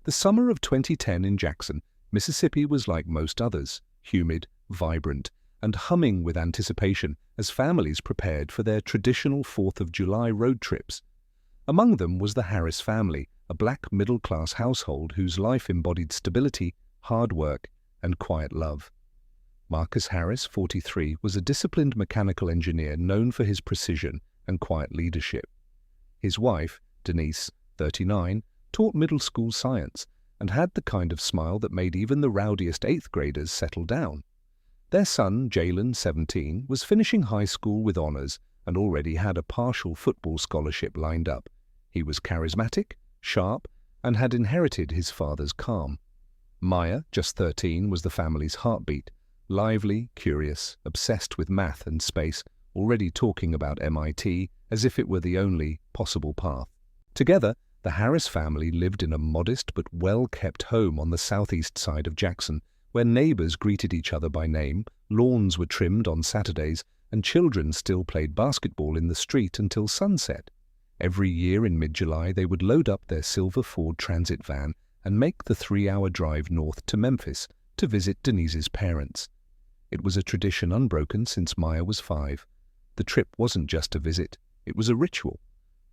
The summer of 2010 in Jackson, Mississippi was like most others, humid, vibrant, and humming with anticipation as families prepared for their traditional 4th of July road trips. Among them was the Harris family, a black middle-class household whose life embodied stability, hard work, and quiet love. Marcus Harris, 43, was a disciplined mechanical engineer known for his precision and quiet leadership. His wife, Denise, 39, taught middle school science and had the kind of smile that made even the rowdiest 8th graders settle down. Their son, Jalen, 17, was finishing high school with honors and already had a partial football scholarship lined up. He was charismatic, sharp, and had inherited his father's calm. Maya, just 13, was the family's heartbeat, lively, curious, obsessed with math and space, already talking about MIT as if it were the only possible path. Together, the Harris family lived in a modest but well-kept home on the southeast side of Jackson, where neighbors greeted each other by name, lawns were trimmed on Saturdays, and children still played basketball in the street until sunset. Every year in mid-July, they would load up their silver Ford Transit van and make the 3-hour drive north to Memphis to visit Denise's parents. It was a tradition unbroken since Maya was 5. The trip wasn't just a visit, it was a ritual.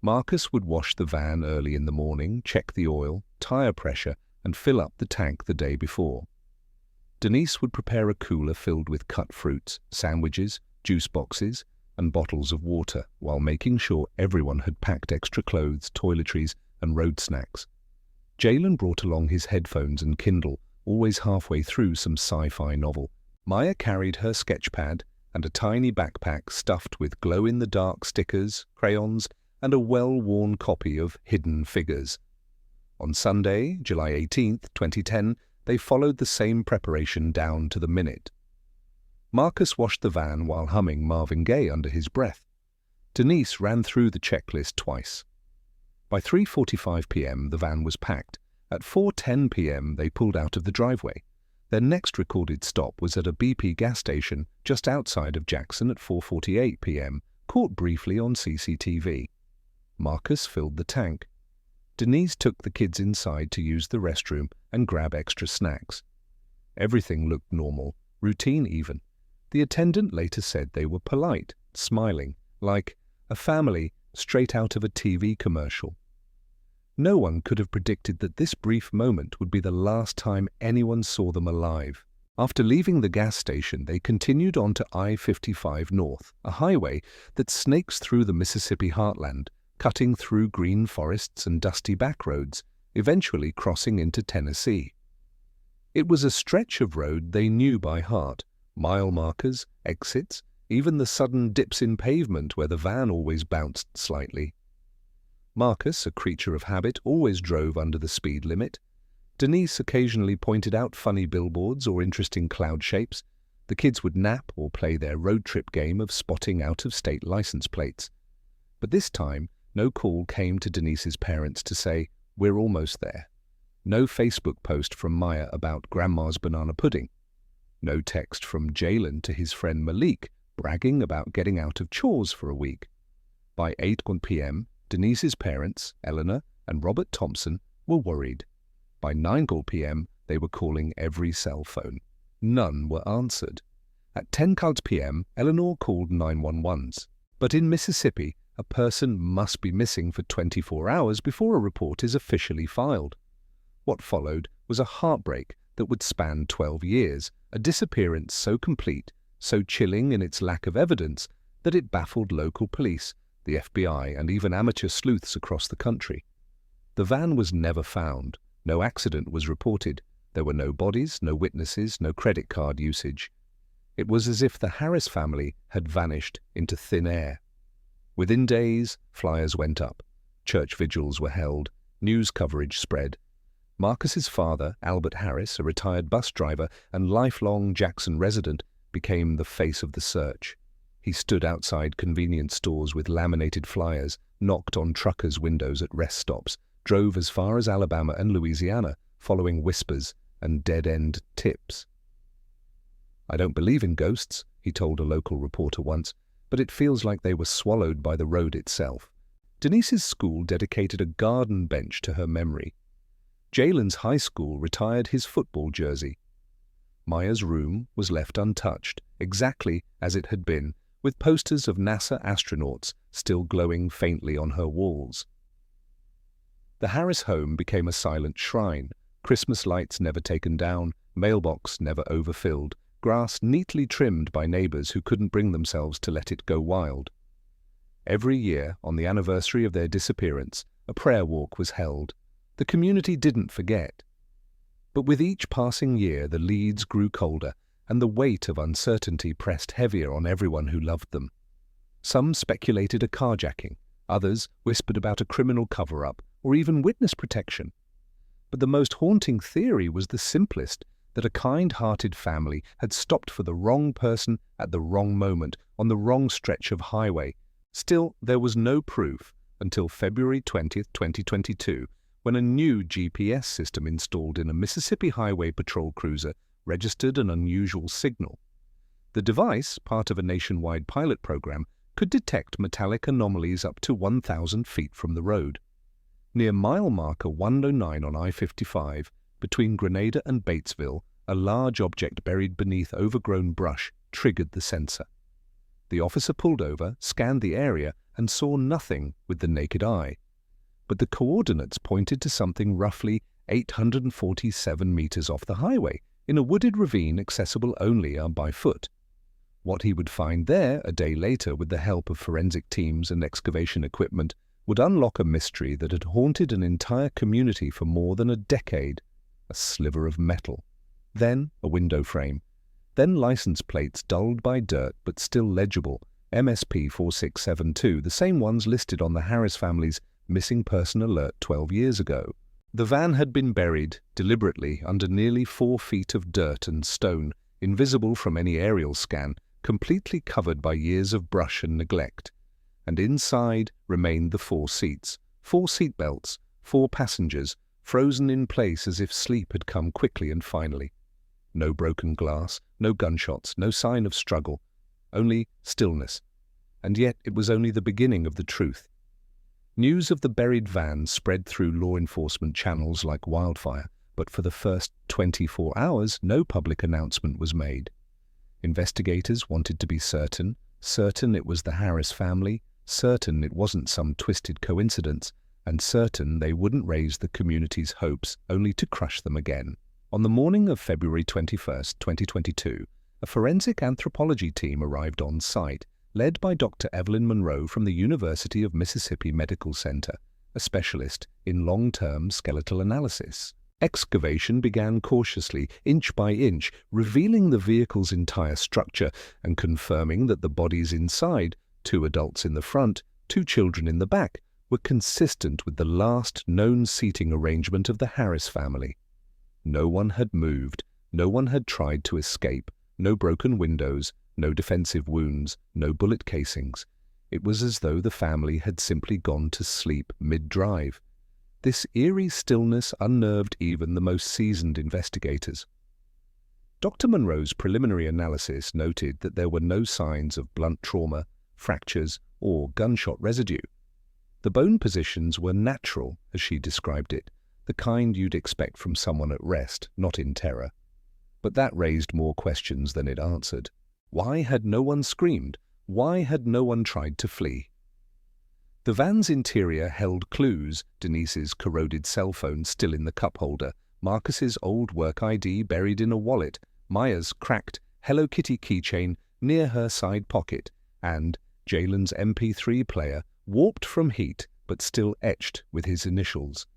Marcus would wash the van early in the morning, check the oil, tire pressure, and fill up the tank the day before. Denise would prepare a cooler filled with cut fruits, sandwiches, juice boxes, and bottles of water, while making sure everyone had packed extra clothes, toiletries, and road snacks. Jalen brought along his headphones and Kindle, always halfway through some sci-fi novel. Maya carried her sketchpad and a tiny backpack stuffed with glow-in-the-dark stickers, crayons, and a well-worn copy of Hidden Figures. On Sunday, July 18, 2010, they followed the same preparation down to the minute. Marcus washed the van while humming Marvin Gaye under his breath. Denise ran through the checklist twice. By 3:45 p.m., the van was packed. At 4:10 p.m., they pulled out of the driveway. Their next recorded stop was at a BP gas station just outside of Jackson at 4:48 p.m., caught briefly on CCTV. Marcus filled the tank. Denise took the kids inside to use the restroom and grab extra snacks. Everything looked normal, routine even. The attendant later said they were polite, smiling, like a family straight out of a TV commercial. No one could have predicted that this brief moment would be the last time anyone saw them alive. After leaving the gas station, they continued on to I-55 North, a highway that snakes through the Mississippi heartland, cutting through green forests and dusty back roads, eventually crossing into Tennessee. It was a stretch of road they knew by heart, mile markers, exits, even the sudden dips in pavement where the van always bounced slightly. Marcus, a creature of habit, always drove under the speed limit. Denise occasionally pointed out funny billboards or interesting cloud shapes. The kids would nap or play their road trip game of spotting out-of-state license plates. But this time, no call came to Denise's parents to say, "We're almost there." No Facebook post from Maya about Grandma's banana pudding. No text from Jalen to his friend Malik, bragging about getting out of chores for a week. By 8:01 p.m., Denise's parents, Eleanor and Robert Thompson, were worried. By 9:00 p.m., they were calling every cell phone. None were answered. At 10:00 p.m., Eleanor called 911s. But in Mississippi, a person must be missing for 24 hours before a report is officially filed. What followed was a heartbreak that would span 12 years, a disappearance so complete, so chilling in its lack of evidence, that it baffled local police, the FBI, and even amateur sleuths across the country. The van was never found. No accident was reported. There were no bodies, no witnesses, no credit card usage. It was as if the Harris family had vanished into thin air. Within days, flyers went up. Church vigils were held. News coverage spread. Marcus's father, Albert Harris, a retired bus driver and lifelong Jackson resident, became the face of the search. He stood outside convenience stores with laminated flyers, knocked on truckers' windows at rest stops, drove as far as Alabama and Louisiana, following whispers and dead-end tips. "I don't believe in ghosts," he told a local reporter once, "but it feels like they were swallowed by the road itself." Denise's school dedicated a garden bench to her memory. Jalen's high school retired his football jersey. Maya's room was left untouched, exactly as it had been, with posters of NASA astronauts still glowing faintly on her walls. The Harris home became a silent shrine, Christmas lights never taken down, mailbox never overfilled, grass neatly trimmed by neighbors who couldn't bring themselves to let it go wild. Every year, on the anniversary of their disappearance, a prayer walk was held. The community didn't forget. But with each passing year, the leads grew colder, and the weight of uncertainty pressed heavier on everyone who loved them. Some speculated a carjacking, others whispered about a criminal cover-up, or even witness protection. But the most haunting theory was the simplest, that a kind-hearted family had stopped for the wrong person at the wrong moment on the wrong stretch of highway. Still, there was no proof until February 20th, 2022, when a new GPS system installed in a Mississippi Highway Patrol cruiser registered an unusual signal. The device, part of a nationwide pilot program, could detect metallic anomalies up to 1,000 feet from the road. Near mile marker 109 on I-55, between Grenada and Batesville, a large object buried beneath overgrown brush triggered the sensor. The officer pulled over, scanned the area, and saw nothing with the naked eye. But the coordinates pointed to something roughly 847 meters off the highway, in a wooded ravine accessible only by foot. What he would find there a day later with the help of forensic teams and excavation equipment would unlock a mystery that had haunted an entire community for more than a decade. A sliver of metal, then a window frame, then license plates dulled by dirt but still legible, MSP 4672, the same ones listed on the Harris family's missing person alert 12 years ago. The van had been buried deliberately under nearly 4 feet of dirt and stone, invisible from any aerial scan, completely covered by years of brush and neglect. And inside remained the 4 seats, 4 seat belts, 4 passengers, frozen in place as if sleep had come quickly and finally. No broken glass, no gunshots, no sign of struggle, only stillness. And yet it was only the beginning of the truth. News of the buried van spread through law enforcement channels like wildfire, but for the first 24 hours, no public announcement was made. Investigators wanted to be certain it was the Harris family, certain it wasn't some twisted coincidence, and certain they wouldn't raise the community's hopes only to crush them again. On the morning of February 21st, 2022, a forensic anthropology team arrived on site, led by Dr. Evelyn Monroe from the University of Mississippi Medical Center, a specialist in long-term skeletal analysis. Excavation began cautiously, inch by inch, revealing the vehicle's entire structure and confirming that the bodies inside, 2 adults in the front, 2 children in the back, were consistent with the last known seating arrangement of the Harris family. No one had moved, no one had tried to escape, no broken windows, no defensive wounds, no bullet casings. It was as though the family had simply gone to sleep mid-drive. This eerie stillness unnerved even the most seasoned investigators. Dr. Monroe's preliminary analysis noted that there were no signs of blunt trauma, fractures, or gunshot residue. The bone positions were natural, as she described it, the kind you'd expect from someone at rest, not in terror. But that raised more questions than it answered. Why had no one screamed? Why had no one tried to flee? The van's interior held clues: Denise's corroded cell phone still in the cup holder, Marcus's old work ID buried in a wallet, Maya's cracked Hello Kitty keychain near her side pocket, and Jalen's MP3 player, warped from heat but still etched with his initials.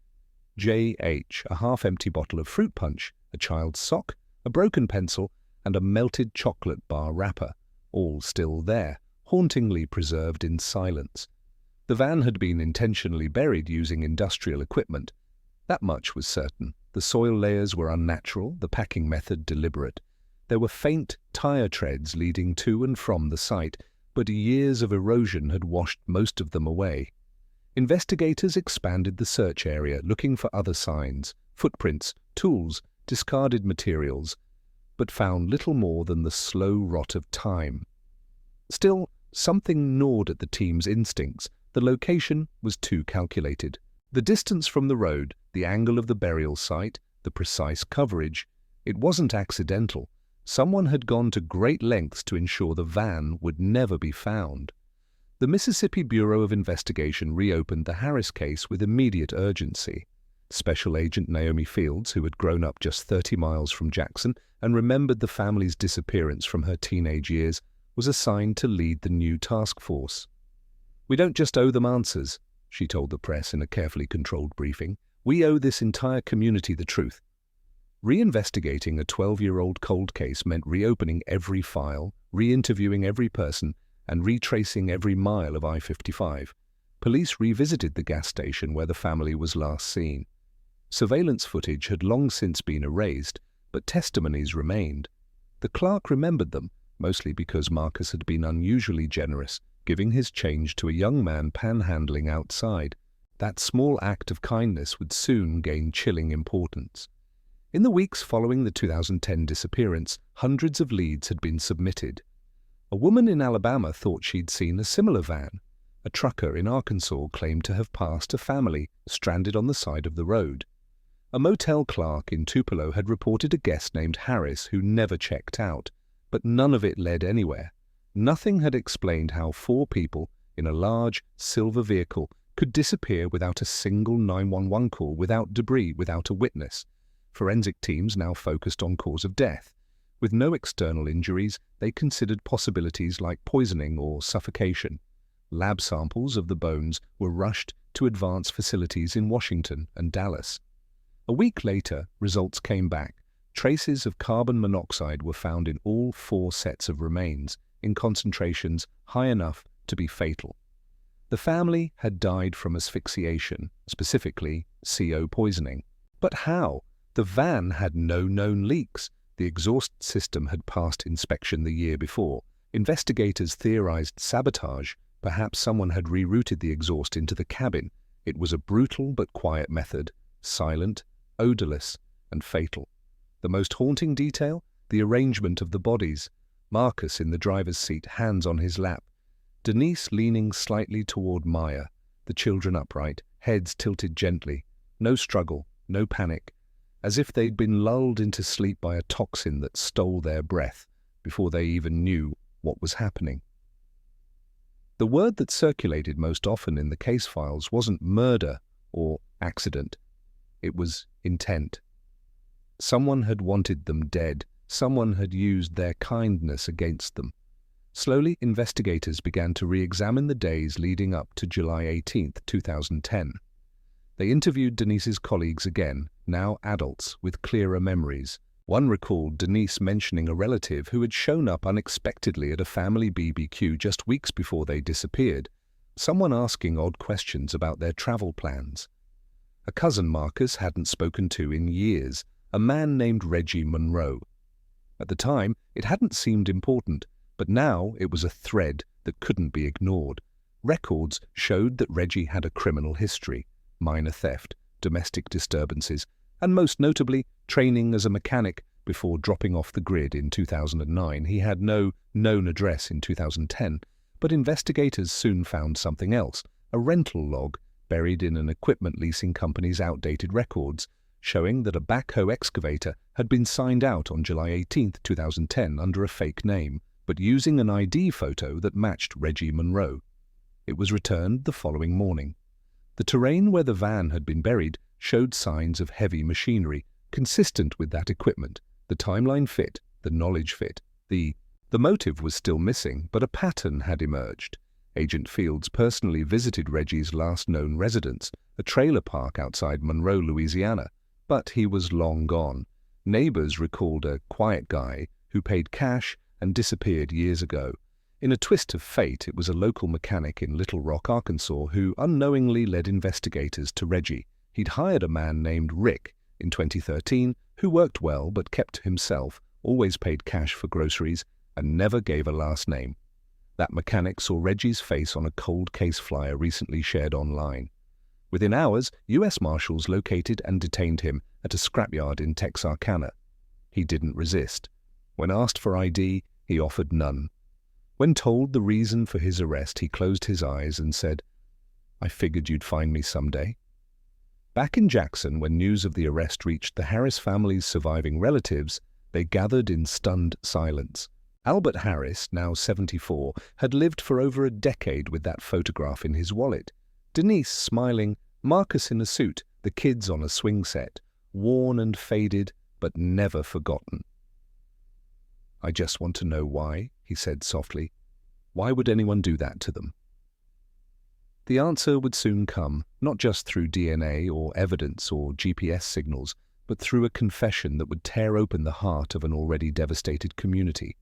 J.H., a half-empty bottle of fruit punch, a child's sock, a broken pencil, and a melted chocolate bar wrapper, all still there, hauntingly preserved in silence. The van had been intentionally buried using industrial equipment. That much was certain. The soil layers were unnatural, the packing method deliberate. There were faint tire treads leading to and from the site, but years of erosion had washed most of them away. Investigators expanded the search area, looking for other signs, footprints, tools, discarded materials, but found little more than the slow rot of time. Still, something gnawed at the team's instincts. The location was too calculated. The distance from the road, the angle of the burial site, the precise coverage. It wasn't accidental. Someone had gone to great lengths to ensure the van would never be found. The Mississippi Bureau of Investigation reopened the Harris case with immediate urgency. Special Agent Naomi Fields, who had grown up just 30 miles from Jackson and remembered the family's disappearance from her teenage years, was assigned to lead the new task force. "We don't just owe them answers," she told the press in a carefully controlled briefing. "We owe this entire community the truth." Reinvestigating a 12-year-old cold case meant reopening every file, re-interviewing every person, and retracing every mile of I-55. Police revisited the gas station where the family was last seen. Surveillance footage had long since been erased, but testimonies remained. The clerk remembered them, mostly because Marcus had been unusually generous, giving his change to a young man panhandling outside. That small act of kindness would soon gain chilling importance. In the weeks following the 2010 disappearance, hundreds of leads had been submitted. A woman in Alabama thought she'd seen a similar van. A trucker in Arkansas claimed to have passed a family stranded on the side of the road. A motel clerk in Tupelo had reported a guest named Harris who never checked out, but none of it led anywhere. Nothing had explained how 4 people in a large, silver vehicle could disappear without a single 911 call, without debris, without a witness. Forensic teams now focused on cause of death. With no external injuries, they considered possibilities like poisoning or suffocation. Lab samples of the bones were rushed to advanced facilities in Washington and Dallas. A week later, results came back. Traces of carbon monoxide were found in all 4 sets of remains, in concentrations high enough to be fatal. The family had died from asphyxiation, specifically CO poisoning. But how? The van had no known leaks. The exhaust system had passed inspection the year before. Investigators theorized sabotage. Perhaps someone had rerouted the exhaust into the cabin. It was a brutal but quiet method, silent, odorless, and fatal. The most haunting detail? The arrangement of the bodies. Marcus in the driver's seat, hands on his lap. Denise leaning slightly toward Maya, the children upright, heads tilted gently. No struggle, no panic, as if they'd been lulled into sleep by a toxin that stole their breath before they even knew what was happening. The word that circulated most often in the case files wasn't murder or accident. It was intent. Someone had wanted them dead. Someone had used their kindness against them. Slowly, investigators began to re-examine the days leading up to July 18, 2010. They interviewed Denise's colleagues again, now adults with clearer memories. One recalled Denise mentioning a relative who had shown up unexpectedly at a family BBQ just weeks before they disappeared, someone asking odd questions about their travel plans. A cousin Marcus hadn't spoken to in years, a man named Reggie Monroe. At the time, it hadn't seemed important, but now it was a thread that couldn't be ignored. Records showed that Reggie had a criminal history, minor theft, domestic disturbances, and most notably, training as a mechanic before dropping off the grid in 2009. He had no known address in 2010, but investigators soon found something else, a rental log buried in an equipment leasing company's outdated records, showing that a backhoe excavator had been signed out on July 18, 2010 under a fake name, but using an ID photo that matched Reggie Monroe. It was returned the following morning. The terrain where the van had been buried showed signs of heavy machinery, consistent with that equipment. The timeline fit, the knowledge fit. The motive was still missing, but a pattern had emerged. Agent Fields personally visited Reggie's last known residence, a trailer park outside Monroe, Louisiana, but he was long gone. Neighbors recalled a quiet guy who paid cash and disappeared years ago. In a twist of fate, it was a local mechanic in Little Rock, Arkansas, who unknowingly led investigators to Reggie. He'd hired a man named Rick in 2013 who worked well but kept to himself, always paid cash for groceries, and never gave a last name. That mechanic saw Reggie's face on a cold case flyer recently shared online. Within hours, U.S. Marshals located and detained him at a scrapyard in Texarkana. He didn't resist. When asked for ID, he offered none. When told the reason for his arrest, he closed his eyes and said, "I figured you'd find me someday." Back in Jackson, when news of the arrest reached the Harris family's surviving relatives, they gathered in stunned silence. Albert Harris, now 74, had lived for over a decade with that photograph in his wallet. Denise smiling, Marcus in a suit, the kids on a swing set, worn and faded, but never forgotten. "I just want to know why," he said softly. "Why would anyone do that to them?" The answer would soon come, not just through DNA or evidence or GPS signals, but through a confession that would tear open the heart of an already devastated community.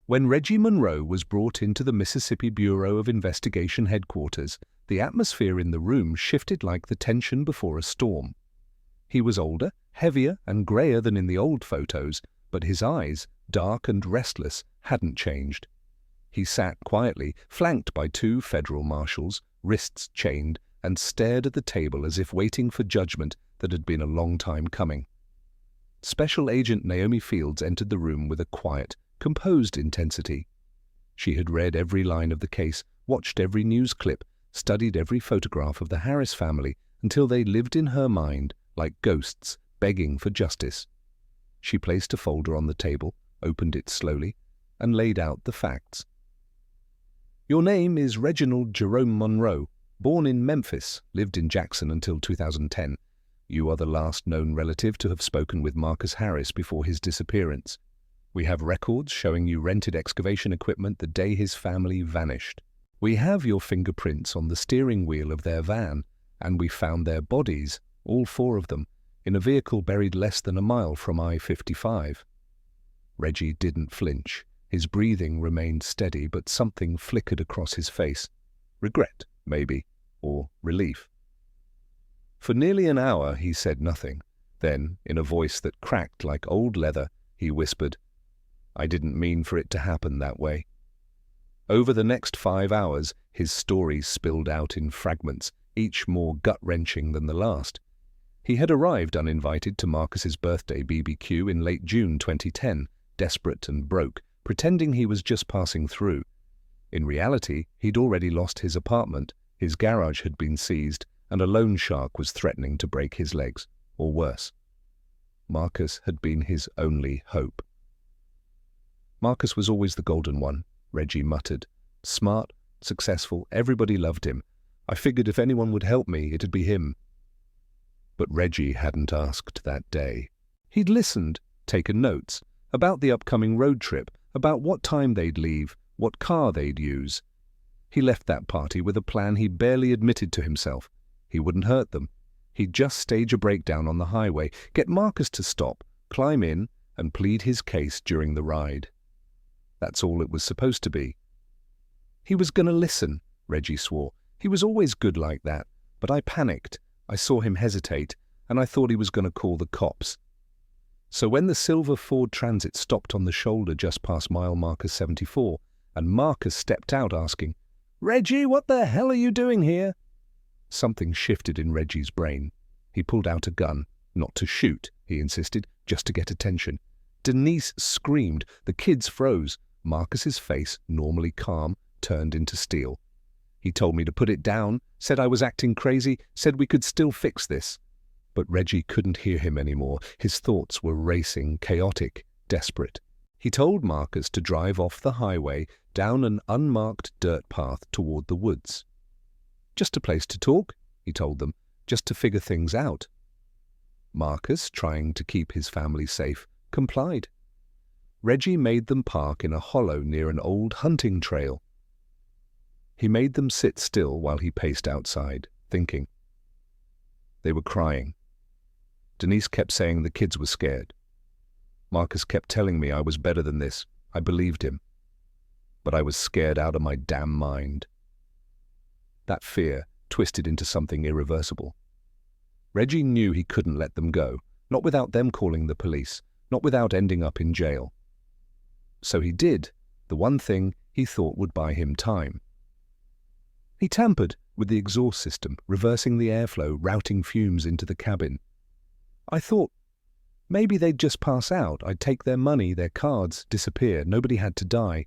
When Reggie Monroe was brought into the Mississippi Bureau of Investigation headquarters, the atmosphere in the room shifted like the tension before a storm. He was older, heavier, and grayer than in the old photos, but his eyes, dark and restless, hadn't changed. He sat quietly, flanked by two federal marshals, wrists chained, and stared at the table as if waiting for judgment that had been a long time coming. Special Agent Naomi Fields entered the room with a quiet, composed intensity. She had read every line of the case, watched every news clip, studied every photograph of the Harris family until they lived in her mind like ghosts begging for justice. She placed a folder on the table, opened it slowly, and laid out the facts. "Your name is Reginald Jerome Monroe, born in Memphis, lived in Jackson until 2010. You are the last known relative to have spoken with Marcus Harris before his disappearance. We have records showing you rented excavation equipment the day his family vanished. We have your fingerprints on the steering wheel of their van, and we found their bodies, all four of them, in a vehicle buried less than a mile from I-55. Reggie didn't flinch. His breathing remained steady, but something flickered across his face. Regret, maybe, or relief. For nearly an hour he said nothing. Then, in a voice that cracked like old leather, he whispered, "I didn't mean for it to happen that way." Over the next 5 hours, his story spilled out in fragments, each more gut-wrenching than the last. He had arrived uninvited to Marcus's birthday BBQ in late June 2010, desperate and broke, pretending he was just passing through. In reality, he'd already lost his apartment, his garage had been seized, and a loan shark was threatening to break his legs, or worse. Marcus had been his only hope. Marcus was always the golden one, Reggie muttered. Smart, successful, everybody loved him. I figured if anyone would help me, it'd be him. But Reggie hadn't asked that day. He'd listened, taken notes, about the upcoming road trip, about what time they'd leave, what car they'd use. He left that party with a plan he barely admitted to himself. He wouldn't hurt them. He'd just stage a breakdown on the highway, get Marcus to stop, climb in, and plead his case during the ride. That's all it was supposed to be. He was going to listen, Reggie swore. He was always good like that, but I panicked. I saw him hesitate, and I thought he was going to call the cops. So when the silver Ford Transit stopped on the shoulder just past mile marker 74, and Marcus stepped out asking, "Reggie, what the hell are you doing here?" Something shifted in Reggie's brain. He pulled out a gun. Not to shoot, he insisted, just to get attention. Denise screamed. The kids froze. Marcus's face, normally calm, turned into steel. He told me to put it down, said I was acting crazy, said we could still fix this. But Reggie couldn't hear him anymore. His thoughts were racing, chaotic, desperate. He told Marcus to drive off the highway, down an unmarked dirt path toward the woods. Just a place to talk, he told them, just to figure things out. Marcus, trying to keep his family safe, complied. Reggie made them park in a hollow near an old hunting trail. He made them sit still while he paced outside, thinking. They were crying. Denise kept saying the kids were scared. Marcus kept telling me I was better than this. I believed him. But I was scared out of my damn mind. That fear twisted into something irreversible. Reggie knew he couldn't let them go, not without them calling the police, not without ending up in jail. So he did, the one thing he thought would buy him time. He tampered with the exhaust system, reversing the airflow, routing fumes into the cabin. I thought, maybe they'd just pass out, I'd take their money, their cards, disappear, nobody had to die.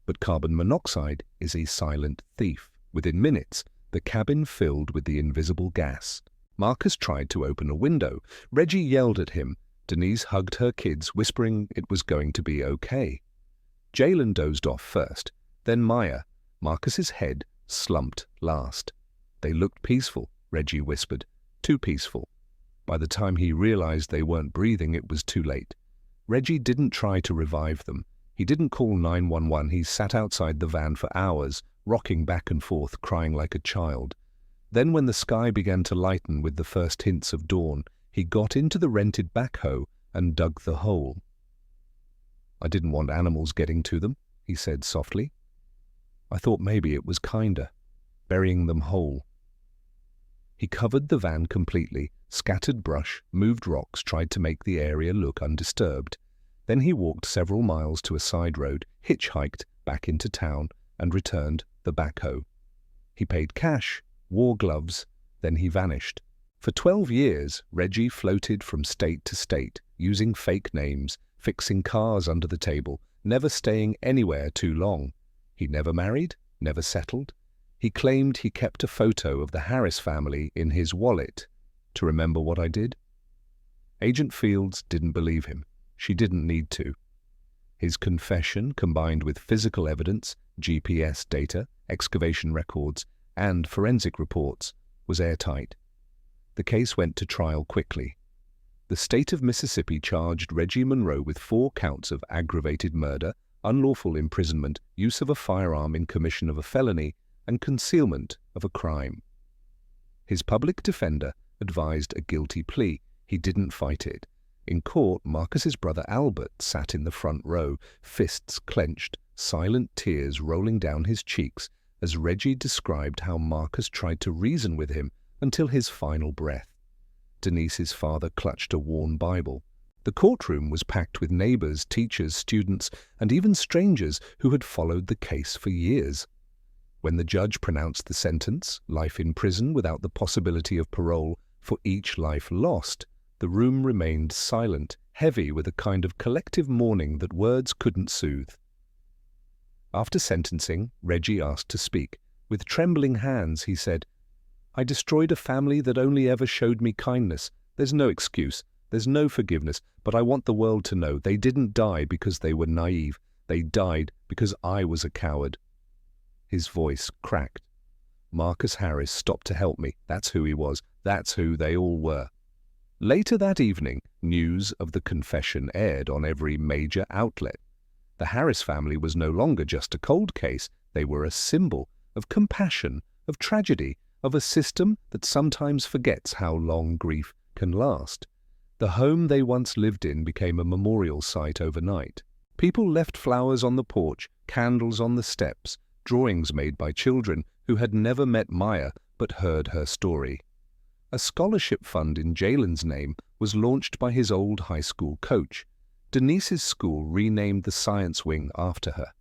But carbon monoxide is a silent thief. Within minutes, the cabin filled with the invisible gas. Marcus tried to open a window. Reggie yelled at him. Denise hugged her kids, whispering it was going to be okay. Jalen dozed off first, then Maya. Marcus's head slumped last. They looked peaceful, Reggie whispered. Too peaceful. By the time he realized they weren't breathing, it was too late. Reggie didn't try to revive them. He didn't call 911. He sat outside the van for hours, rocking back and forth, crying like a child. Then when the sky began to lighten with the first hints of dawn, he got into the rented backhoe and dug the hole. "I didn't want animals getting to them," he said softly. "I thought maybe it was kinder, burying them whole." He covered the van completely, scattered brush, moved rocks, tried to make the area look undisturbed. Then he walked several miles to a side road, hitchhiked back into town, and returned the backhoe. He paid cash, wore gloves, then he vanished. For 12 years, Reggie floated from state to state, using fake names, fixing cars under the table, never staying anywhere too long. He never married, never settled. He claimed he kept a photo of the Harris family in his wallet. To remember what I did? Agent Fields didn't believe him. She didn't need to. His confession, combined with physical evidence, GPS data, excavation records, and forensic reports, was airtight. The case went to trial quickly. The state of Mississippi charged Reggie Monroe with 4 counts of aggravated murder, unlawful imprisonment, use of a firearm in commission of a felony, and concealment of a crime. His public defender advised a guilty plea. He didn't fight it. In court, Marcus's brother Albert sat in the front row, fists clenched, silent tears rolling down his cheeks as Reggie described how Marcus tried to reason with him until his final breath. Denise's father clutched a worn Bible. The courtroom was packed with neighbors, teachers, students, and even strangers who had followed the case for years. When the judge pronounced the sentence, life in prison without the possibility of parole for each life lost, the room remained silent, heavy with a kind of collective mourning that words couldn't soothe. After sentencing, Reggie asked to speak. With trembling hands, he said, "I destroyed a family that only ever showed me kindness. There's no excuse. There's no forgiveness. But I want the world to know they didn't die because they were naive. They died because I was a coward." His voice cracked. Marcus Harris stopped to help me. That's who he was. That's who they all were. Later that evening, news of the confession aired on every major outlet. The Harris family was no longer just a cold case. They were a symbol of compassion, of tragedy, of a system that sometimes forgets how long grief can last. The home they once lived in became a memorial site overnight. People left flowers on the porch, candles on the steps, drawings made by children who had never met Maya but heard her story. A scholarship fund in Jalen's name was launched by his old high school coach. Denise's school renamed the science wing after her.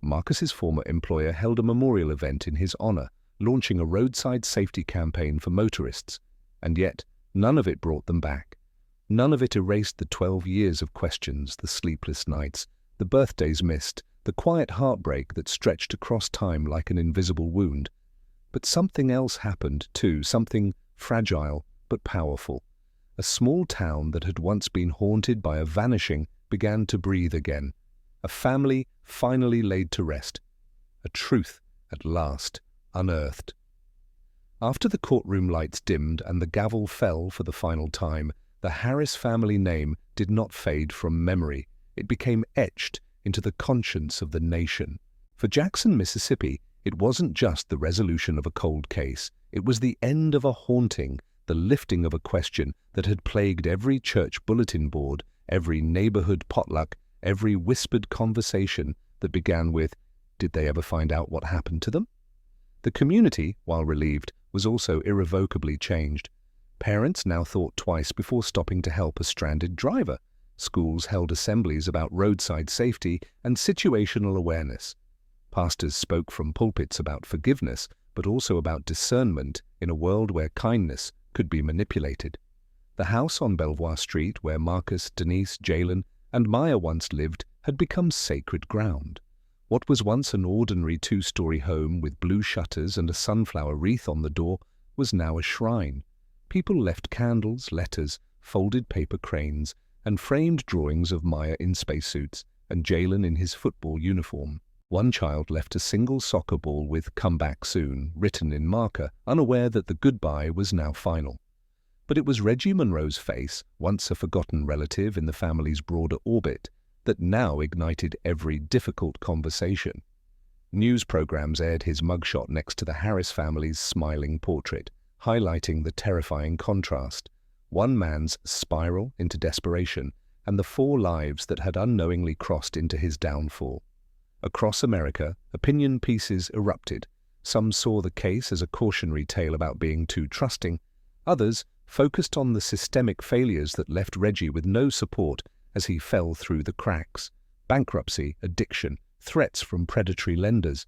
Marcus's former employer held a memorial event in his honor, launching a roadside safety campaign for motorists. And yet, none of it brought them back. None of it erased the 12 years of questions, the sleepless nights, the birthdays missed, the quiet heartbreak that stretched across time like an invisible wound. But something else happened too, something fragile but powerful. A small town that had once been haunted by a vanishing began to breathe again. A family finally laid to rest. A truth, at last, unearthed. After the courtroom lights dimmed and the gavel fell for the final time, the Harris family name did not fade from memory. It became etched into the conscience of the nation. For Jackson, Mississippi, it wasn't just the resolution of a cold case. It was the end of a haunting, the lifting of a question that had plagued every church bulletin board, every neighborhood potluck, every whispered conversation that began with, "Did they ever find out what happened to them?" The community, while relieved, was also irrevocably changed. Parents now thought twice before stopping to help a stranded driver. Schools held assemblies about roadside safety and situational awareness. Pastors spoke from pulpits about forgiveness, but also about discernment in a world where kindness could be manipulated. The house on Belvoir Street, where Marcus, Denise, Jalen, and Maya once lived, had become sacred ground. What was once an ordinary 2-story home with blue shutters and a sunflower wreath on the door was now a shrine. People left candles, letters, folded paper cranes, and framed drawings of Maya in spacesuits and Jalen in his football uniform. One child left a single soccer ball with "Come back soon" written in marker, unaware that the goodbye was now final. But it was Reggie Monroe's face, once a forgotten relative in the family's broader orbit, that now ignited every difficult conversation. News programs aired his mugshot next to the Harris family's smiling portrait, highlighting the terrifying contrast: one man's spiral into desperation and the 4 lives that had unknowingly crossed into his downfall. Across America, opinion pieces erupted. Some saw the case as a cautionary tale about being too trusting. Others focused on the systemic failures that left Reggie with no support as he fell through the cracks: bankruptcy, addiction, threats from predatory lenders.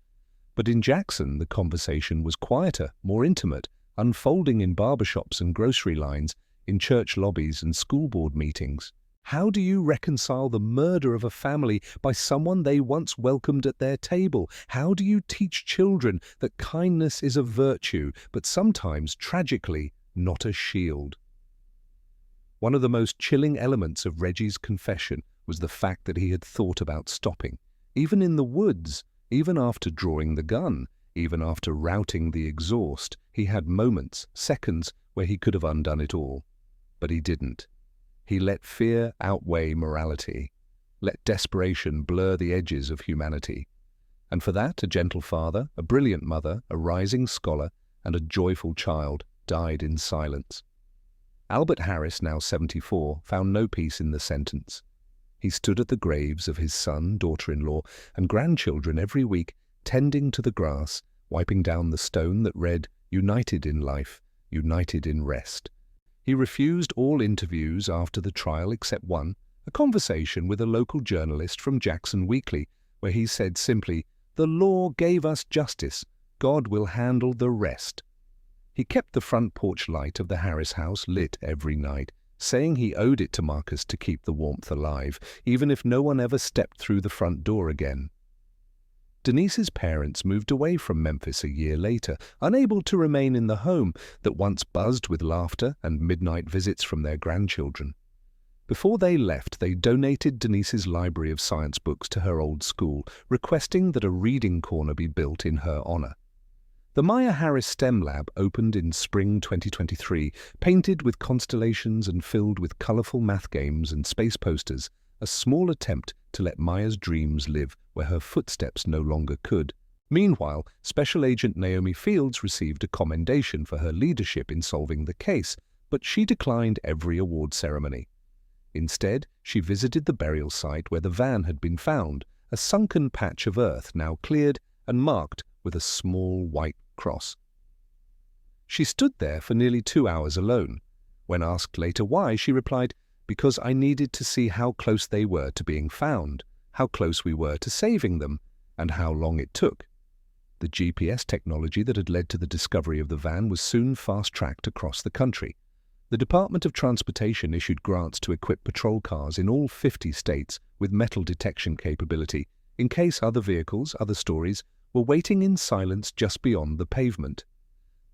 But in Jackson, the conversation was quieter, more intimate, unfolding in barbershops and grocery lines, in church lobbies and school board meetings. How do you reconcile the murder of a family by someone they once welcomed at their table? How do you teach children that kindness is a virtue, but sometimes, tragically, not a shield? One of the most chilling elements of Reggie's confession was the fact that he had thought about stopping. Even in the woods, even after drawing the gun, even after routing the exhaust, he had moments, seconds, where he could have undone it all. But he didn't. He let fear outweigh morality, let desperation blur the edges of humanity. And for that, a gentle father, a brilliant mother, a rising scholar, and a joyful child died in silence. Albert Harris, now 74, found no peace in the sentence. He stood at the graves of his son, daughter-in-law, and grandchildren every week, tending to the grass, wiping down the stone that read, "United in life, united in rest." He refused all interviews after the trial except one, a conversation with a local journalist from Jackson Weekly, where he said simply, "The law gave us justice. God will handle the rest." He kept the front porch light of the Harris house lit every night, saying he owed it to Marcus to keep the warmth alive, even if no one ever stepped through the front door again. Denise's parents moved away from Memphis a year later, unable to remain in the home that once buzzed with laughter and midnight visits from their grandchildren. Before they left, they donated Denise's library of science books to her old school, requesting that a reading corner be built in her honor. The Maya Harris STEM Lab opened in spring 2023, painted with constellations and filled with colorful math games and space posters, a small attempt to let Maya's dreams live where her footsteps no longer could. Meanwhile, Special Agent Naomi Fields received a commendation for her leadership in solving the case, but she declined every award ceremony. Instead, she visited the burial site where the van had been found, a sunken patch of earth now cleared and marked with a small white cross. She stood there for nearly 2 hours alone. When asked later why, she replied, "Because I needed to see how close they were to being found, how close we were to saving them, and how long it took." The GPS technology that had led to the discovery of the van was soon fast-tracked across the country. The Department of Transportation issued grants to equip patrol cars in all 50 states with metal detection capability, in case other vehicles, other stories, were waiting in silence just beyond the pavement.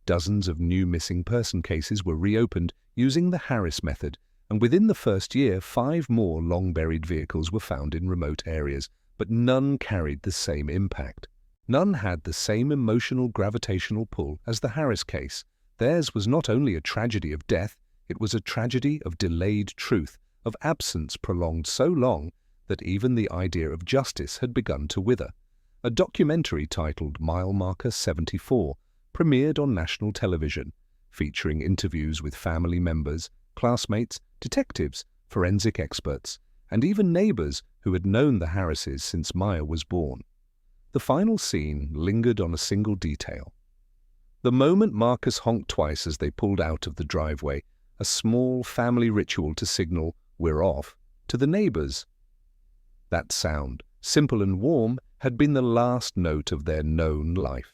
Dozens of new missing person cases were reopened using the Harris method, and within the first year, 5 more long-buried vehicles were found in remote areas, but none carried the same impact. None had the same emotional gravitational pull as the Harris case. Theirs was not only a tragedy of death, it was a tragedy of delayed truth, of absence prolonged so long that even the idea of justice had begun to wither. A documentary titled Mile Marker 74 premiered on national television, featuring interviews with family members, classmates, detectives, forensic experts, and even neighbors who had known the Harrises since Maya was born. The final scene lingered on a single detail. The moment Marcus honked twice as they pulled out of the driveway, a small family ritual to signal, "We're off," to the neighbors. That sound, simple and warm, had been the last note of their known life.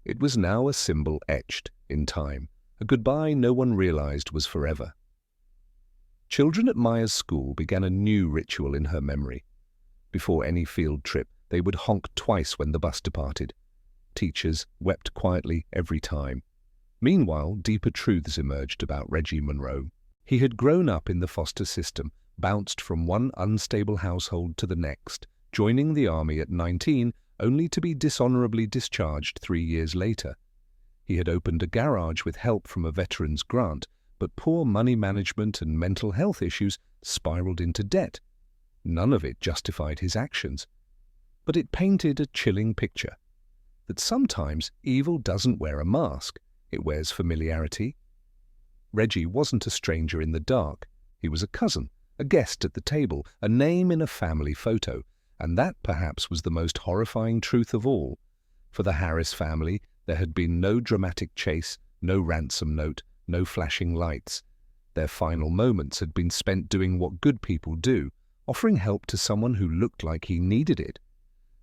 It was now a symbol etched in time, a goodbye no one realized was forever. Children at Maya's school began a new ritual in her memory. Before any field trip, they would honk twice when the bus departed. Teachers wept quietly every time. Meanwhile, deeper truths emerged about Reggie Munro. He had grown up in the foster system, bounced from one unstable household to the next, joining the army at 19, only to be dishonorably discharged 3 years later. He had opened a garage with help from a veteran's grant, but poor money management and mental health issues spiraled into debt. None of it justified his actions, but it painted a chilling picture that sometimes evil doesn't wear a mask, it wears familiarity. Reggie wasn't a stranger in the dark. He was a cousin, a guest at the table, a name in a family photo, and that perhaps was the most horrifying truth of all. For the Harris family, there had been no dramatic chase, no ransom note, no flashing lights. Their final moments had been spent doing what good people do, offering help to someone who looked like he needed it.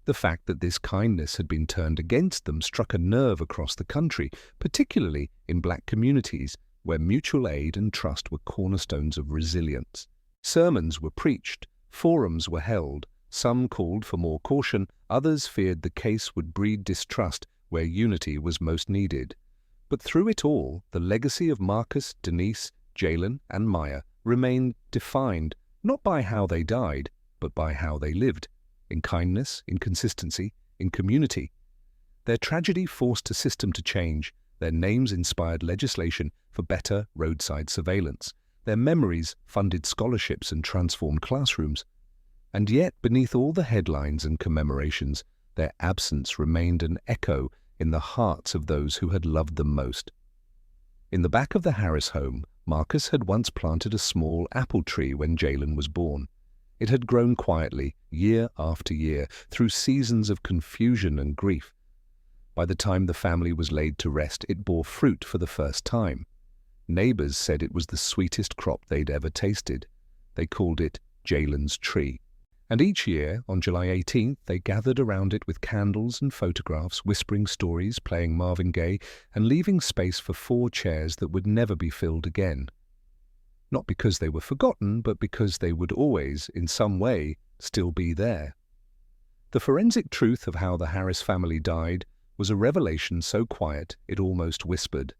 The fact that this kindness had been turned against them struck a nerve across the country, particularly in black communities where mutual aid and trust were cornerstones of resilience. Sermons were preached, forums were held, some called for more caution, others feared the case would breed distrust where unity was most needed. But through it all, the legacy of Marcus, Denise, Jalen, and Maya remained defined not by how they died, but by how they lived. In kindness, in consistency, in community. Their tragedy forced a system to change. Their names inspired legislation for better roadside surveillance. Their memories funded scholarships and transformed classrooms. And yet, beneath all the headlines and commemorations, their absence remained an echo in the hearts of those who had loved them most. In the back of the Harris home, Marcus had once planted a small apple tree when Jalen was born. It had grown quietly, year after year, through seasons of confusion and grief. By the time the family was laid to rest, it bore fruit for the first time. Neighbors said it was the sweetest crop they'd ever tasted. They called it Jalen's tree. And each year, on July 18th, they gathered around it with candles and photographs, whispering stories, playing Marvin Gaye, and leaving space for 4 chairs that would never be filled again. Not because they were forgotten, but because they would always, in some way, still be there. The forensic truth of how the Harris family died was a revelation so quiet it almost whispered.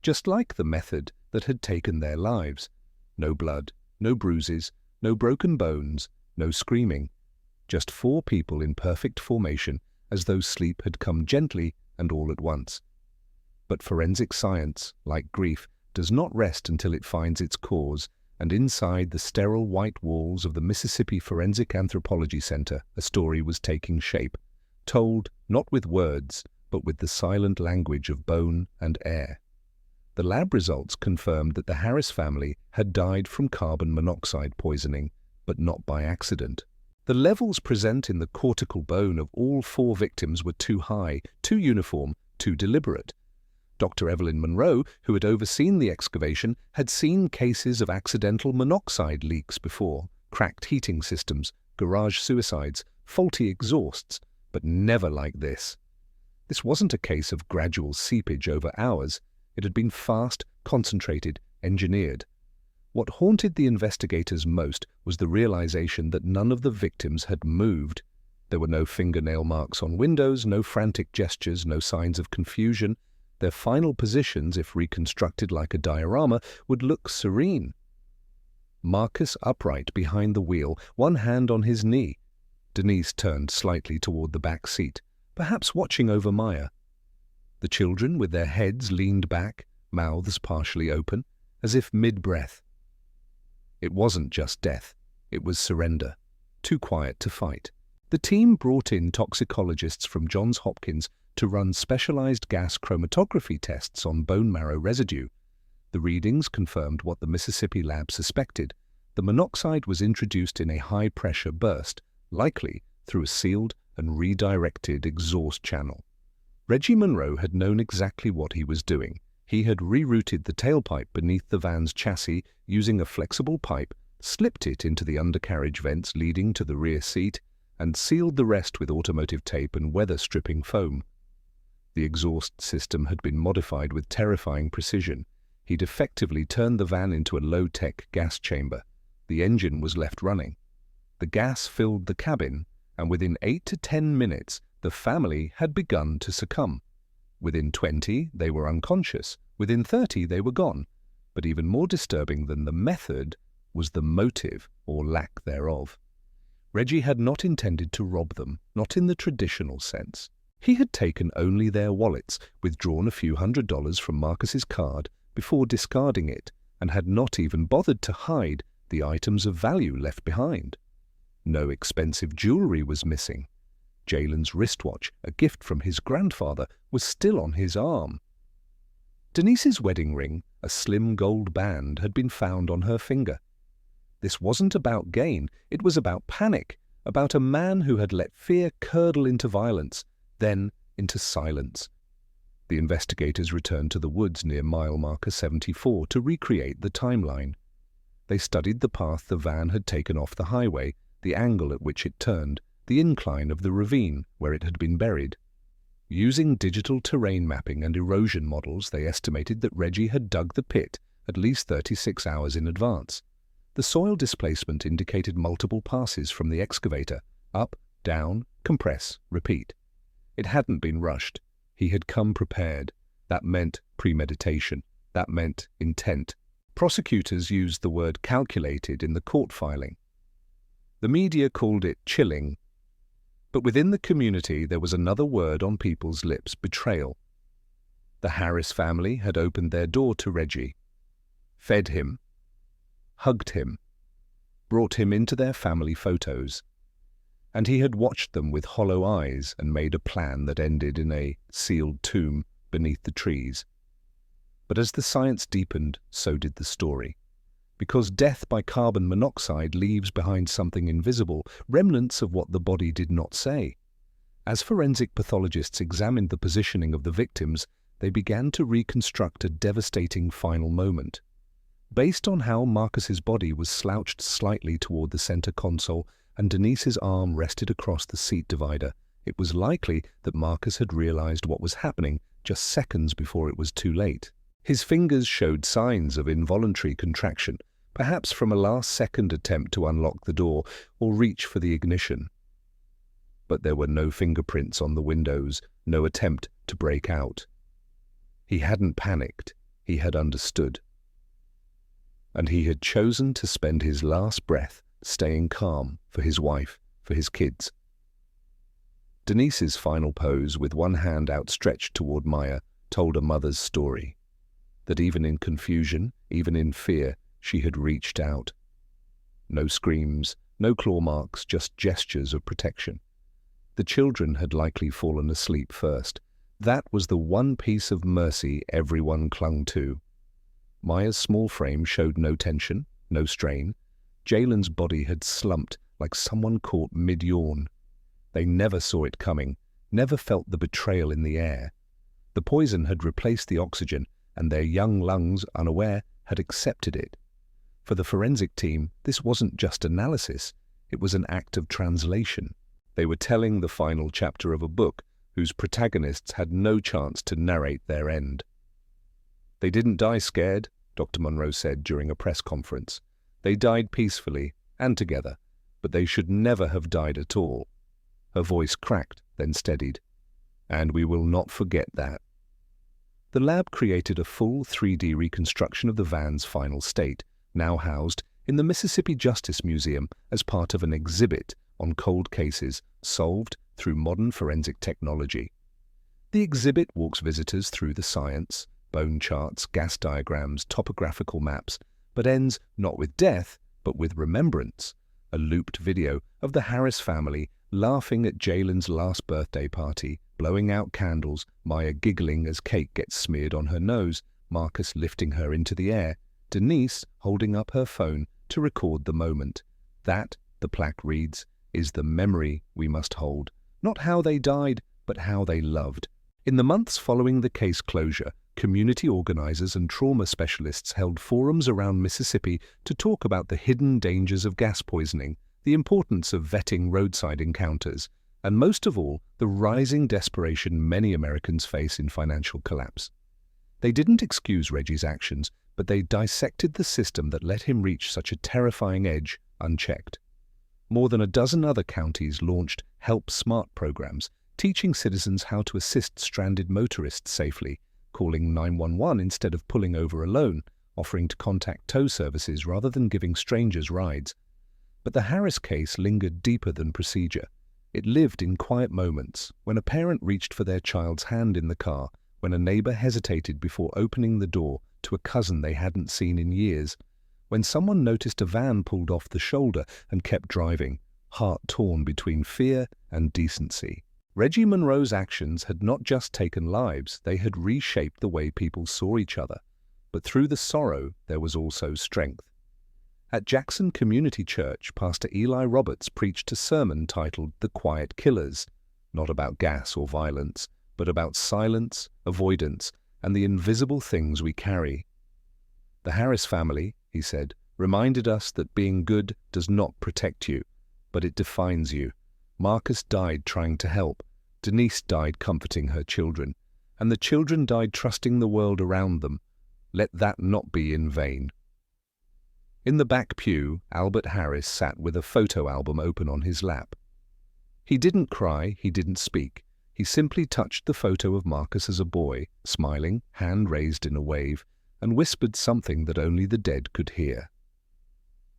Just like the method that had taken their lives. No blood, no bruises, no broken bones, no screaming. Just 4 people in perfect formation, as though sleep had come gently and all at once. But forensic science, like grief, does not rest until it finds its cause, and inside the sterile white walls of the Mississippi Forensic Anthropology Center, a story was taking shape, told not with words, but with the silent language of bone and air. The lab results confirmed that the Harris family had died from carbon monoxide poisoning, but not by accident. The levels present in the cortical bone of all 4 victims were too high, too uniform, too deliberate. Dr. Evelyn Monroe, who had overseen the excavation, had seen cases of accidental monoxide leaks before, cracked heating systems, garage suicides, faulty exhausts, but never like this. This wasn't a case of gradual seepage over hours. It had been fast, concentrated, engineered. What haunted the investigators most was the realization that none of the victims had moved. There were no fingernail marks on windows, no frantic gestures, no signs of confusion. Their final positions, if reconstructed like a diorama, would look serene. Marcus upright behind the wheel, one hand on his knee. Denise turned slightly toward the back seat, perhaps watching over Maya. The children, with their heads leaned back, mouths partially open, as if mid-breath. It wasn't just death, it was surrender, too quiet to fight. The team brought in toxicologists from Johns Hopkins to run specialized gas chromatography tests on bone marrow residue. The readings confirmed what the Mississippi lab suspected. The monoxide was introduced in a high-pressure burst, likely through a sealed and redirected exhaust channel. Reggie Munro had known exactly what he was doing. He had rerouted the tailpipe beneath the van's chassis using a flexible pipe, slipped it into the undercarriage vents leading to the rear seat, and sealed the rest with automotive tape and weather-stripping foam. The exhaust system had been modified with terrifying precision. He'd effectively turned the van into a low-tech gas chamber. The engine was left running. The gas filled the cabin, and within 8 to 10 minutes, the family had begun to succumb. Within 20, they were unconscious. Within 30, they were gone. But even more disturbing than the method was the motive, or lack thereof. Reggie had not intended to rob them, not in the traditional sense. He had taken only their wallets, withdrawn a few $100s from Marcus's card before discarding it, and had not even bothered to hide the items of value left behind. No expensive jewelry was missing. Jalen's wristwatch, a gift from his grandfather, was still on his arm. Denise's wedding ring, a slim gold band, had been found on her finger. This wasn't about gain, it was about panic, about a man who had let fear curdle into violence, then into silence. The investigators returned to the woods near mile marker 74 to recreate the timeline. They studied the path the van had taken off the highway, the angle at which it turned, the incline of the ravine where it had been buried. Using digital terrain mapping and erosion models, they estimated that Reggie had dug the pit at least 36 hours in advance. The soil displacement indicated multiple passes from the excavator: up, down, compress, repeat. It hadn't been rushed. He had come prepared. That meant premeditation. That meant intent. Prosecutors used the word calculated in the court filing. The media called it chilling. But within the community there was another word on people's lips: betrayal. The Harris family had opened their door to Reggie, fed him, hugged him, brought him into their family photos, and he had watched them with hollow eyes and made a plan that ended in a sealed tomb beneath the trees. But as the science deepened, so did the story. Because death by carbon monoxide leaves behind something invisible, remnants of what the body did not say. As forensic pathologists examined the positioning of the victims, they began to reconstruct a devastating final moment. Based on how Marcus's body was slouched slightly toward the center console and Denise's arm rested across the seat divider, it was likely that Marcus had realized what was happening just seconds before it was too late. His fingers showed signs of involuntary contraction, perhaps from a last-second attempt to unlock the door or reach for the ignition. But there were no fingerprints on the windows, no attempt to break out. He hadn't panicked, he had understood. And he had chosen to spend his last breath staying calm for his wife, for his kids. Denise's final pose, with one hand outstretched toward Maya, told a mother's story. That even in confusion, even in fear, she had reached out. No screams, no claw marks, just gestures of protection. The children had likely fallen asleep first. That was the one piece of mercy everyone clung to. Maya's small frame showed no tension, no strain. Jalen's body had slumped like someone caught mid-yawn. They never saw it coming, never felt the betrayal in the air. The poison had replaced the oxygen, and their young lungs, unaware, had accepted it. For the forensic team, this wasn't just analysis, it was an act of translation. They were telling the final chapter of a book whose protagonists had no chance to narrate their end. "They didn't die scared," Dr. Monroe said during a press conference. "They died peacefully and together, but they should never have died at all." Her voice cracked, then steadied. "And we will not forget that." The lab created a full 3D reconstruction of the van's final state, now housed in the Mississippi Justice Museum as part of an exhibit on cold cases solved through modern forensic technology. The exhibit walks visitors through the science, bone charts, gas diagrams, topographical maps, but ends not with death, but with remembrance, a looped video of the Harris family laughing at Jalen's last birthday party, blowing out candles, Maya giggling as cake gets smeared on her nose, Marcus lifting her into the air, Denise holding up her phone to record the moment. That, the plaque reads, is the memory we must hold, not how they died, but how they loved. In the months following the case closure, community organizers and trauma specialists held forums around Mississippi to talk about the hidden dangers of gas poisoning, the importance of vetting roadside encounters, and most of all, the rising desperation many Americans face in financial collapse. They didn't excuse Reggie's actions, but they dissected the system that let him reach such a terrifying edge unchecked. More than a dozen other counties launched Help Smart programs, teaching citizens how to assist stranded motorists safely, calling 911 instead of pulling over alone, offering to contact tow services rather than giving strangers rides. But the Harris case lingered deeper than procedure. It lived in quiet moments, when a parent reached for their child's hand in the car, when a neighbor hesitated before opening the door to a cousin they hadn't seen in years, when someone noticed a van pulled off the shoulder and kept driving, heart torn between fear and decency. Reggie Monroe's actions had not just taken lives, they had reshaped the way people saw each other. But through the sorrow, there was also strength. At Jackson Community Church, Pastor Eli Roberts preached a sermon titled "The Quiet Killers," not about gas or violence, but about silence, avoidance, and the invisible things we carry. The Harris family, he said, reminded us that being good does not protect you, but it defines you. Marcus died trying to help, Denise died comforting her children, and the children died trusting the world around them. Let that not be in vain. In the back pew, Albert Harris sat with a photo album open on his lap. He didn't cry, he didn't speak. He simply touched the photo of Marcus as a boy, smiling, hand raised in a wave, and whispered something that only the dead could hear.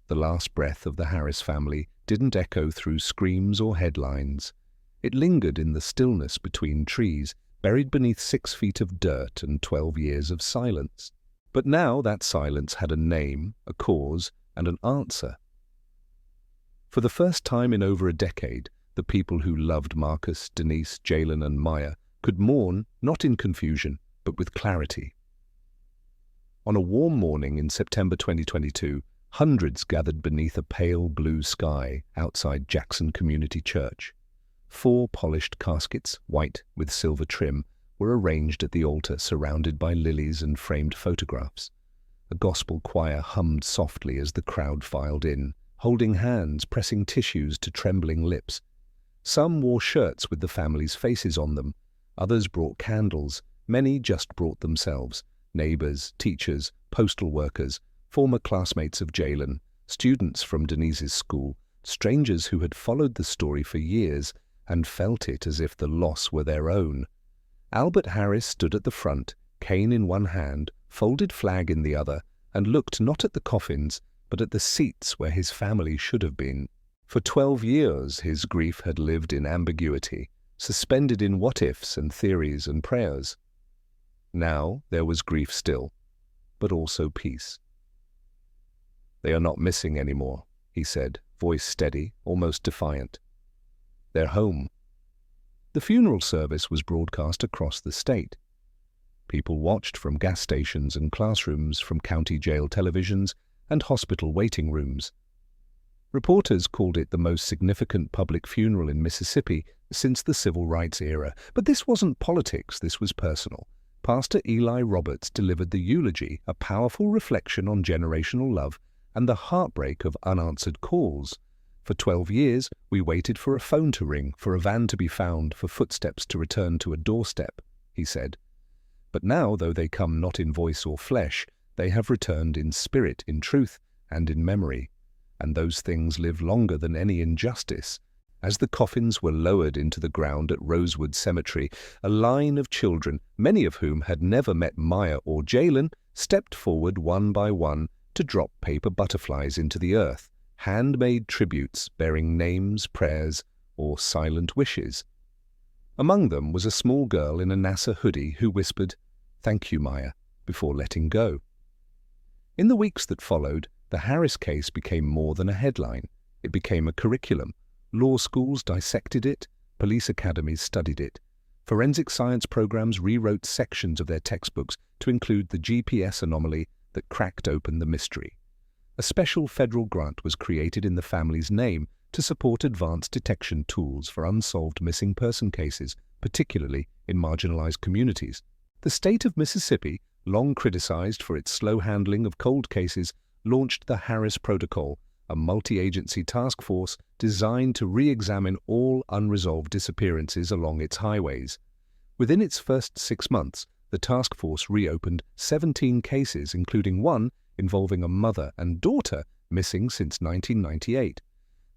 The last breath of the Harris family didn't echo through screams or headlines. It lingered in the stillness between trees, buried beneath 6 feet of dirt and 12 years of silence. But now that silence had a name, a cause, and an answer. For the first time in over a decade, the people who loved Marcus, Denise, Jalen, and Maya could mourn, not in confusion, but with clarity. On a warm morning in September 2022, hundreds gathered beneath a pale blue sky outside Jackson Community Church. 4 polished caskets, white with silver trim, were arranged at the altar surrounded by lilies and framed photographs. A gospel choir hummed softly as the crowd filed in, holding hands, pressing tissues to trembling lips. Some wore shirts with the family's faces on them. Others brought candles. Many just brought themselves. Neighbors, teachers, postal workers, former classmates of Jalen, students from Denise's school, strangers who had followed the story for years and felt it as if the loss were their own. Albert Harris stood at the front, cane in one hand, folded flag in the other, and looked not at the coffins, but at the seats where his family should have been. For 12 years his grief had lived in ambiguity, suspended in what-ifs and theories and prayers. Now there was grief still, but also peace. "They are not missing anymore," he said, voice steady, almost defiant. "They're home." The funeral service was broadcast across the state. People watched from gas stations and classrooms, from county jail televisions and hospital waiting rooms. Reporters called it the most significant public funeral in Mississippi since the civil rights era. But this wasn't politics, this was personal. Pastor Eli Roberts delivered the eulogy, a powerful reflection on generational love and the heartbreak of unanswered calls. For 12 years, we waited for a phone to ring, for a van to be found, for footsteps to return to a doorstep, he said. But now, though they come not in voice or flesh, they have returned in spirit, in truth, and in memory. And those things live longer than any injustice. As the coffins were lowered into the ground at Rosewood Cemetery, a line of children, many of whom had never met Maya or Jalen, stepped forward one by one to drop paper butterflies into the earth, handmade tributes bearing names, prayers, or silent wishes. Among them was a small girl in a NASA hoodie who whispered, "Thank you, Maya," before letting go. In the weeks that followed, the Harris case became more than a headline. It became a curriculum. Law schools dissected it, police academies studied it. Forensic science programs rewrote sections of their textbooks to include the GPS anomaly that cracked open the mystery. A special federal grant was created in the family's name to support advanced detection tools for unsolved missing person cases, particularly in marginalized communities. The state of Mississippi, long criticized for its slow handling of cold cases, launched the Harris Protocol, a multi-agency task force designed to re-examine all unresolved disappearances along its highways. Within its first 6 months, the task force reopened 17 cases, including one involving a mother and daughter missing since 1998.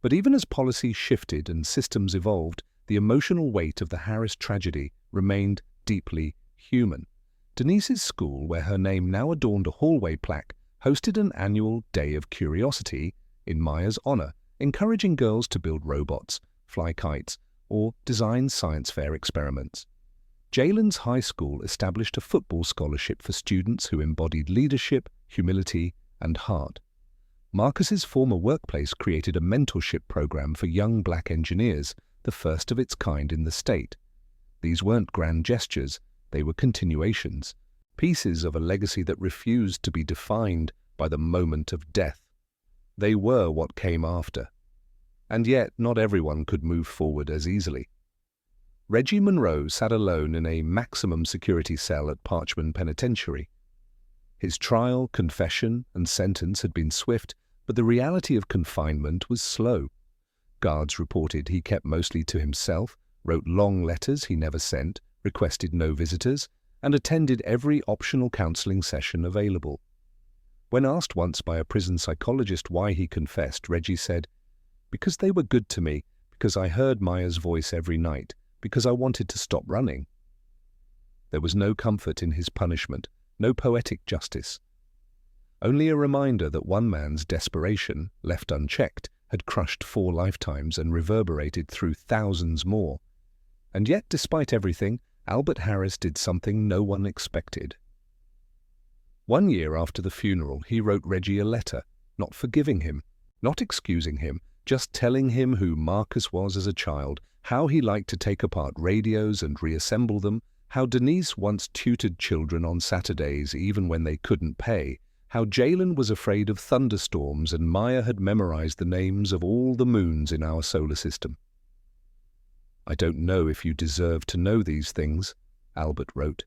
But even as policy shifted and systems evolved, the emotional weight of the Harris tragedy remained deeply human. Denise's school, where her name now adorned a hallway plaque, hosted an annual Day of Curiosity in Maya's honor, encouraging girls to build robots, fly kites, or design science fair experiments. Jalen's high school established a football scholarship for students who embodied leadership, humility, and heart. Marcus's former workplace created a mentorship program for young black engineers, the first of its kind in the state. These weren't grand gestures, they were continuations, pieces of a legacy that refused to be defined by the moment of death. They were what came after. And yet, not everyone could move forward as easily. Reggie Monroe sat alone in a maximum security cell at Parchman Penitentiary. His trial, confession, and sentence had been swift, but the reality of confinement was slow. Guards reported he kept mostly to himself, wrote long letters he never sent, requested no visitors, and attended every optional counseling session available. When asked once by a prison psychologist why he confessed, Reggie said, "Because they were good to me, because I heard Maya's voice every night, because I wanted to stop running." There was no comfort in his punishment, no poetic justice. Only a reminder that one man's desperation, left unchecked, had crushed 4 lifetimes and reverberated through thousands more. And yet, despite everything, Albert Harris did something no one expected. 1 year after the funeral, he wrote Reggie a letter, not forgiving him, not excusing him, just telling him who Marcus was as a child, how he liked to take apart radios and reassemble them, how Denise once tutored children on Saturdays even when they couldn't pay, how Jalen was afraid of thunderstorms and Maya had memorized the names of all the moons in our solar system. "I don't know if you deserve to know these things," Albert wrote,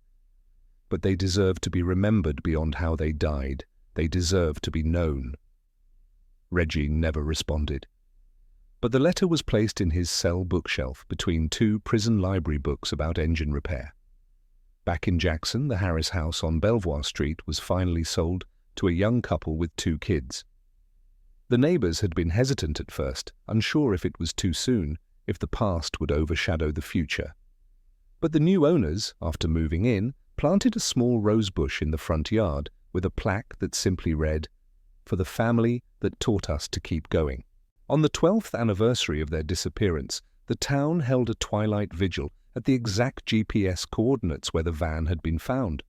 "but they deserve to be remembered beyond how they died. They deserve to be known." Reggie never responded. But the letter was placed in his cell bookshelf between 2 prison library books about engine repair. Back in Jackson, the Harris house on Belvoir Street was finally sold to a young couple with 2 kids. The neighbors had been hesitant at first, unsure if it was too soon, if the past would overshadow the future. But the new owners, after moving in, planted a small rose bush in the front yard with a plaque that simply read, "For the family that taught us to keep going." On the 12th anniversary of their disappearance, the town held a twilight vigil at the exact GPS coordinates where the van had been found.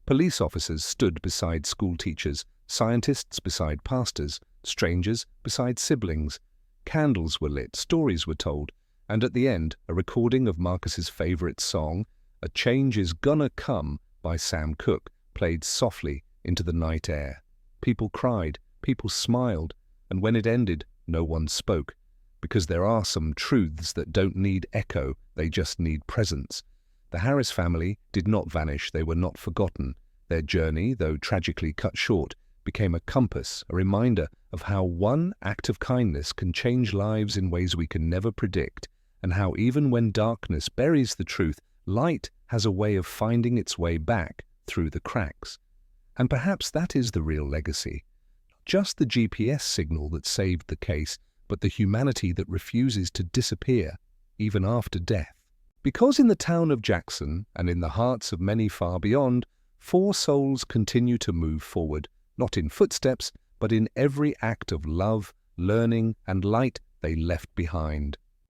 Police officers stood beside school teachers, scientists beside pastors, strangers beside siblings. Candles were lit, stories were told, and at the end, a recording of Marcus's favorite song, "A Change Is Gonna Come" by Sam Cooke, played softly into the night air. People cried, people smiled, and when it ended, no one spoke, because there are some truths that don't need echo, they just need presence. The Harris family did not vanish, they were not forgotten. Their journey, though tragically cut short, became a compass, a reminder of how one act of kindness can change lives in ways we can never predict, and how even when darkness buries the truth, light has a way of finding its way back through the cracks. And perhaps that is the real legacy. Not just the GPS signal that saved the case, but the humanity that refuses to disappear, even after death. Because in the town of Jackson, and in the hearts of many far beyond, 4 souls continue to move forward, not in footsteps, but in every act of love, learning, and light they left behind.